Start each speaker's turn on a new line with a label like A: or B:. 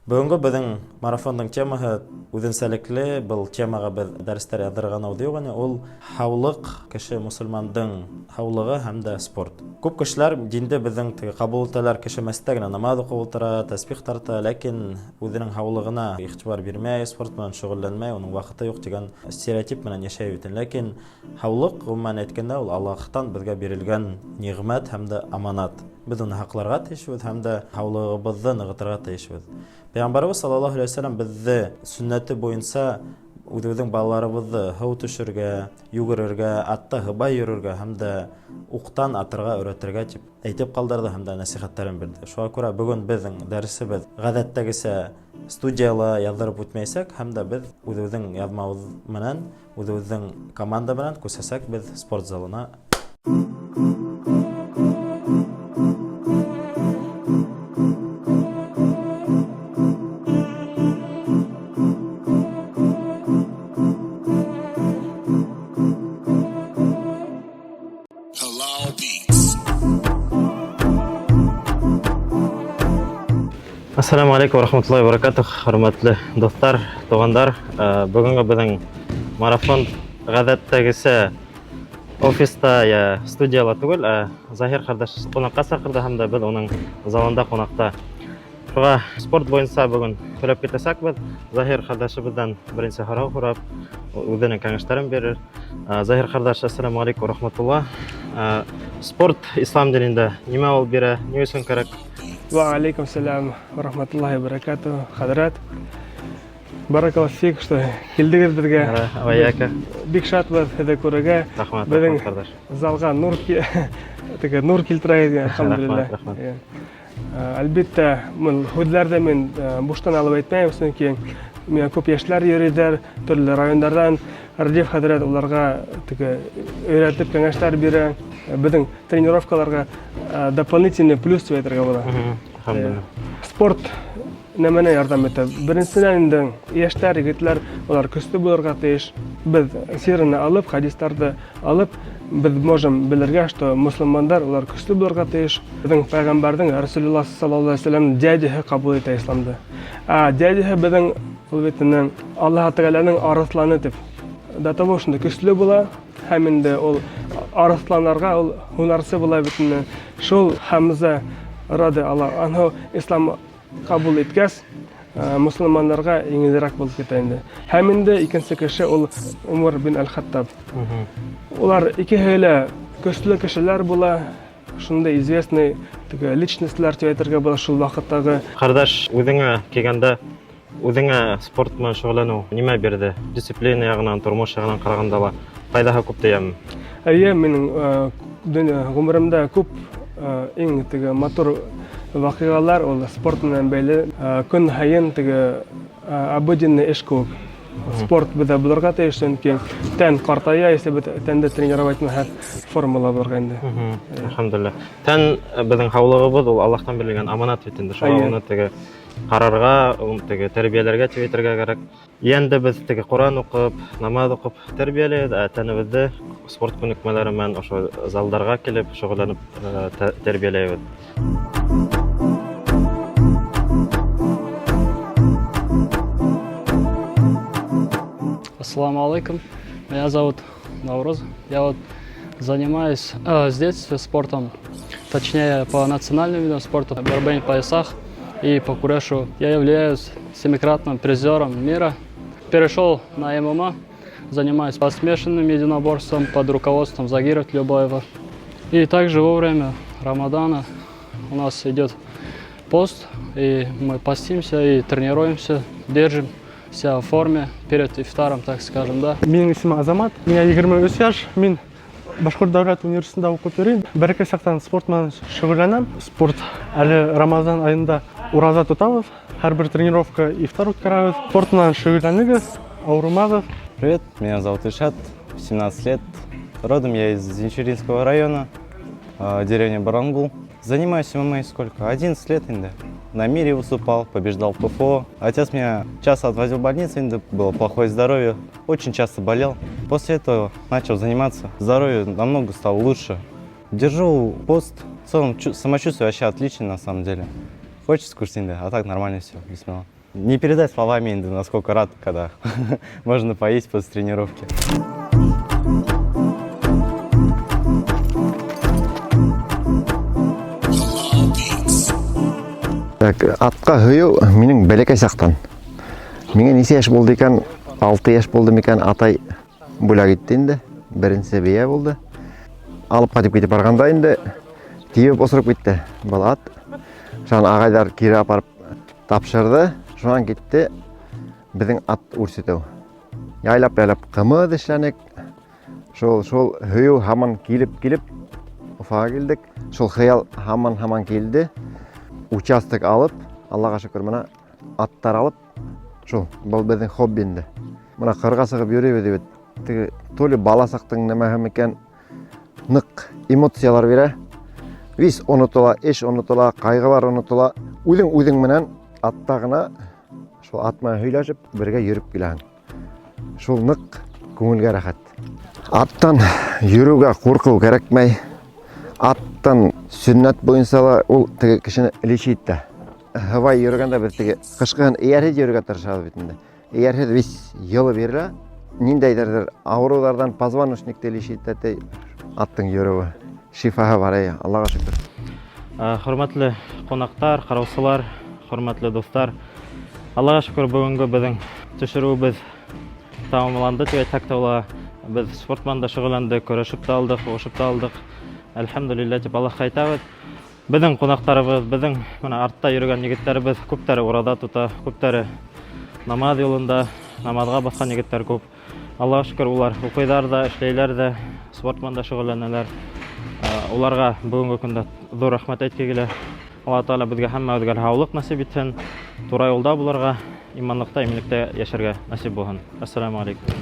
A: Бүгінгі біздің марафондың темаһы үзенчәлекле был темаға біз дәрестер яздырган аудио ол хаулык кеше мусульмандың хаулыгы һәм дә спорт. Күп кешеләр диндә безнең кабул итәләр кеше мәстә генә намаз укып утыра, тәсбих тарта, ләкин үзенең хаулыгына игътибар бирмәй, спорт белән шөгыльләнмәй, уның вакыты юк дигән стереотип менән яшәй бит. Ләкин хаулык гомумән әйткәндә ул Аллаһтан безгә бирелгән нигъмәт һәм дә аманат. Biz onu haqlarga teyişbіз, hem de havlığımızda nığıtırga teyişbіз. Peygamberimiz sallallahu aleyhi ve sellem bizde sünneti boyunca özümüzün balalarımızı hıv düşürge, yugururge, atta hıbay yürürge, hem de uqtan atırga öğretirge tip eytip kaldırdı hem de nasihatlerin bildi. Şoğa göre bugün bizim dersimiz gazettegise studiyalı yazdırıp ötmeysek, hem de biz özümüzün yazmamız menen, özümüzün komanda menen kösesek biz sport zalına.
B: Assalamu alaikum wa rahmatullahi wa barakatuh. Hürmetli dostlar, doğanlar. Bugünkü bizim marafon gazettagisi ofista ya studiyala tugul. Zahir kardeş konakka sakırdı hem de biz onun zalında konakta. Şuğa sport boyunca bugün söylep ketesek biz Zahir kardeşimizden birinci harau kurap özünün kengişlerini verir. Zahir kardeş, assalamu alaikum wa rahmatullah. Sport İslam dininde nima ol biri, ne üçün kerek?
C: Ва алейкум салям ва рахматуллахи ва баракату. Хадрат. Баракаллаху фик, что келдигез бизге.
B: Ваяка.
C: Бик шатбыз хәзер күрергә.
B: Рахмат,
C: Безнең
B: кардаш.
C: залга нур килтерәйди, алхамдулилlah. Әлбәттә, мин худларда мен буштан алып әйтмәйм, чөнки мен күп яшьләр йөриләр, төрле районнардан Ардив хәдрәт уларга өйрәтеп кәңәшләр бирә. Безнең тренировкаларга дополнительный плюс дип әйтергә була.
B: Алхамдулилlah.
C: Спорт нәмәне ярдәм итә. Беренчедән инде яшьләр, егетләр, алар көчле булырга тиеш. Без сирне алып, хадисларны алып, без можем белергә, что мусламандар алар көчле булырга тиеш. Безнең пайгамбарның Расулуллаһ саллаллаһу алейһи ва саллям дядяһы кабул итә исламда. Дядяһы безнең ул Аллаһ Тәгаләнең арысланы дип. До того, что көчле була, һәм инде ул арысланарга ул һунарсы була бит. Шул Хамза ради Аллаһ анһу ислам кабул иткәс, мусламаннарга иңелрәк булып китә инде. Һәм инде икенче кеше ул Умар бин Аль-Хаттаб. Улар икеһе көчле кешеләр була, шунда известный личностьләр дип әйтергә була шул вакыттагы.
B: Кардаш, үзеңә килгәндә үзеңә спорт белән шөгыльләнү нимә бирде? Дисциплина ягыннан, тормыш ягыннан караганда ла файдаһы күп диям.
C: Минем гомеремдә күп иң матур вакыйгалар ул спорт белән бәйле. Көн һайын обыденный эш күп. Спорт бездә булырга тиеш, чөнки тән картая, если бит тәндә тренировать мәһәт формула булырга инде.
B: Алхамдулилlah. Тән безнең хаулыгыбыз ул Аллаһтан бирелгән аманат бит инде. Шуңа уны карарга, тәрбияләргә тиетергә кирәк. Янда без Коран укып, намаз укып тәрбияләйбез, тәнебезне спорт күнекмәләре белән ошо залдарга килеп шөгыльләнеп тәрбияләйбез.
D: Ассаламу алейкум. Меня зовут Навруз. Я занимаюсь с детства спортом, точнее по национальным видам спорта, борьбе на поясах и по курешу. Я являюсь семикратным призером мира. Перешел на ММА, занимаюсь смешанным единоборством под руководством Загира Тлюбаева. И также во время Рамадана у нас идет пост, и мы постимся и тренируемся, держим себя в форме перед ифтаром, так скажем, да.
C: Минем исемем Азамат, мне 23 яш, мин Башкорт дәүләт университетында укып йөрим. Бәрәкәт сактан спорт белән шөгыльләнәм. Спорт әле Рамазан аенда ураза тотабыз. Һәрбер тренировка ифтар үткәрәбез. Спорт белән шөгыльләнегез, авырмагыз.
E: Привет, меня зовут Ишат, 17 лет. Родом я из Зинчуринского района, деревня Барангул. Занимаюсь ММА сколько? 11 лет инде. На мире выступал, побеждал в ПФО. Отец меня часто отвозил в больницу, инде было плохое здоровье. Очень часто болел. После этого начал заниматься. Здоровье намного стало лучше. Держу пост. В целом самочувствие вообще отличное на самом деле. Хочется кушать, а так нормально все, бисмилла. Не передать словами, насколько рад, когда можно поесть после тренировки.
F: Атқа хүйеу менің бәлекай сақтан. Менің неше яш болды екен, 6 яш болды мекен атай бөлек етті енді. Бірінші бейе болды. Алып қатып кетіп барғанда енді тиіп осырып кетті бұл ат. Шан ағайдар кері апарып тапшырды. Шуан кетті біздің ат өрсетеу. Яйлап қымыды ішләнек. Шол хүйеу хаман келіп ұфаға келдік. Шол хыял хаман келді. Участок алып, Аллаға шүкір мына аттар алып, шул бұл біздің хоббинді. Мына қырға сығып жүребе деп, толы бала сақтың немәхім екен нық эмоциялар бере. Вис ұнытыла, еш ұнытыла, қайғылар ұнытыла. Өзің менен аттағына шул атма хүйләшіп, бірге жүріп келәң. Шул нық көңілге рахат. Аттан жүруге қорқу керекмей. Аттан сүннәт бойынсала ол тігі кішіні ілешейді. Хывай жүргенде біз тігі қышқығын иәрхет жүрге тұршады бетінде. Иәрхет вес елы берілі. Ниндейдердер аурулардан позвоночникті ілешейді. Аттың жүруі. Шифаға барай, Аллаға шүкір.
B: Хөрмәтле қонақтар, қараусылар, хөрмәтле достар. Аллаға шүкір бүгінгі біздің түшіруіміз тамамланды деп айтсақ, біз спортманда шұғыланды, көрішіп та алдық, оқып та алдық. Әлхамдулилля деп Аллахқа айтабыз. Біздің қонақтарыбыз, біздің артта жүрген егеттербіз көптері орада тута, көптері намаз жолында, намазға басқан егеттер көп. Аллаға шүкір, олар оқидар да, ішлейлер де, спортманда шұғыланылар. Оларға бүгінгі күнде зор рахмет айтқа келе. Алла Таала бізге һәммә өзгәр һаулык насип етсен. Тура юлда буларга, иманлыкта, иминлектә яшәргә насип булсын. Ассаламу алейкум.